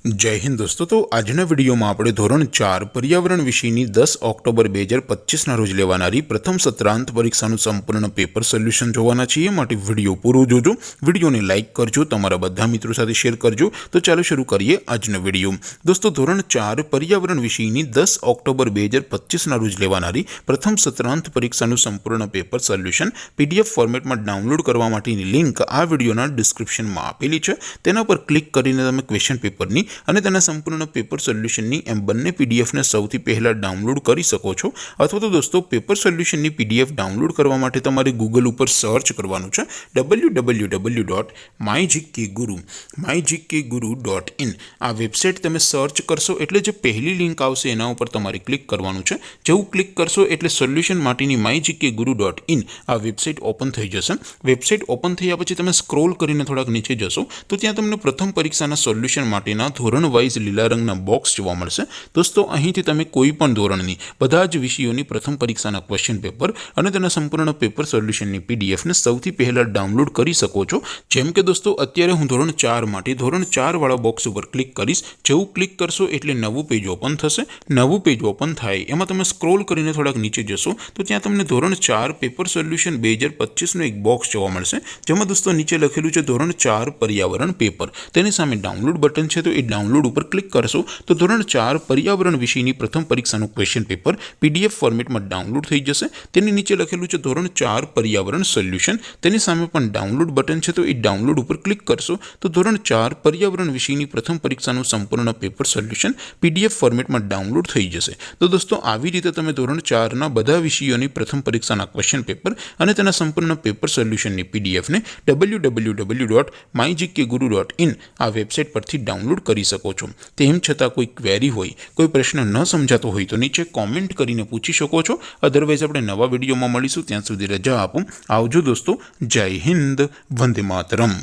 जय हिंद दोस्तों। तो आजना विडियो में આપણે ધોરણ 4 પર્યાવરણ વિષયની 10 ઓક્ટોબર 2025 ના રોજ લેવાનારી પ્રથમ સત્રાંત પરીક્ષાનું સંપૂર્ણ પેપર સોલ્યુશન જોવાના છીએ। માટે વિડિયો પૂરો જોજો, વિડિયોને લાઈક કરજો, તમારા બધા મિત્રો સાથે શેર કરજો। તો ચાલો શરૂ કરીએ આજનો વિડિયો। દોસ્તો ધોરણ 4 પર્યાવરણ વિષયની 10 ઓક્ટોબર 2025 ના રોજ લેવાનારી પ્રથમ સત્રાંત પરીક્ષાનું સંપૂર્ણ પેપર સોલ્યુશન પીડીએફ ફોર્મેટમાં ડાઉનલોડ કરવા માટેની લિંક આ વિડિયોના ડિસ્ક્રિપ્શનમાં આપેલી છે। તેના પર ક્લિક કરીને તમે ક્વેશ્ચન પેપરની અને તેના સંપૂર્ણ પેપર સોલ્યુશનની એમ બંને પીડીએફને સૌથી પહેલાં ડાઉનલોડ કરી શકો છો। અથવા તો દોસ્તો પેપર સોલ્યુશનની પીડીએફ ડાઉનલોડ કરવા માટે તમારે ગૂગલ ઉપર સર્ચ કરવાનું છે www.mygkguru.in। આ વેબસાઇટ તમે સર્ચ કરશો એટલે જે પહેલી લિંક આવશે એના ઉપર તમારે ક્લિક કરવાનું છે। જેવું ક્લિક કરશો એટલે સોલ્યુશન માટેની mygkguru.in આ વેબસાઇટ ઓપન થઈ જશે। વેબસાઇટ ઓપન થયા પછી તમે સ્ક્રોલ કરીને થોડાક નીચે જશો તો ત્યાં તમને પ્રથમ પરીક્ષાના સોલ્યુશન માટેના ધોરણ વાઇઝ લીલા રંગના બોક્સ જોવા મળશે। દોસ્તો અહીંથી તમે કોઈ પણ ધોરણની બધા જ વિષયોની પ્રથમ પરીક્ષાના ક્વેશ્ચન પેપર અને તેના સંપૂર્ણ પેપર સોલ્યુશનની પીડીએફને સૌથી પહેલાં ડાઉનલોડ કરી શકો છો। જેમ કે દોસ્તો અત્યારે હું ધોરણ 4 માટે ધોરણ 4 વાળા બોક્સ ઉપર ક્લિક કરીશ। જેવું ક્લિક કરશો એટલે નવું પેજ ઓપન થશે। નવું પેજ ઓપન થાય એમાં તમે સ્ક્રોલ કરીને થોડાક નીચે જશો તો ત્યાં તમને ધોરણ 4 પેપર સોલ્યુશન 2025નું એક બોક્સ જોવા મળશે। જેમાં દોસ્તો નીચે લખેલું છે ધોરણ 4 પર્યાવરણ પેપર। તેની સામે ડાઉનલોડ બટન છે તો એ ડાઉનલોડ ઉપર ક્લિક કરશો તો ધોરણ 4 પર્યાવરણ વિષયની પ્રથમ પરીક્ષાનું ક્વેશ્ચન પેપર પીડીએફ ફોર્મેટમાં ડાઉનલોડ થઈ જશે। તેની નીચે લખેલું છે ધોરણ 4 પર્યાવરણ સોલ્યુશન। તેની સામે પણ ડાઉનલોડ બટન છે તો એ ડાઉનલોડ ઉપર ક્લિક કરશો તો ધોરણ 4 પર્યાવરણ વિષયની પ્રથમ પરીક્ષાનું સંપૂર્ણ પેપર સોલ્યુશન પીડીએફ ફોર્મેટમાં ડાઉનલોડ થઈ જશે। તો દોસ્તો આવી રીતે તમે ધોરણ 4ના બધા વિષયોની પ્રથમ પરીક્ષાના ક્વેશ્ચન પેપર અને તેના સંપૂર્ણ પેપર સોલ્યુશનની પીડીએફને www.mygkguru.in આ વેબસાઇટ પરથી ડાઉનલોડ કરી શકો છો। તેમ છતાં કોઈ ક્વેરી હોય, કોઈ પ્રશ્ન ન સમજાતો હોય તો નીચે કોમેન્ટ કરીને પૂછી શકો છો। અધરવાઇઝ આપણે નવા વિડીયોમાં મળીશું, ત્યાં સુધી રજા આપો। આવજો દોસ્તો, જય હિન્દ, વંદે માતરમ।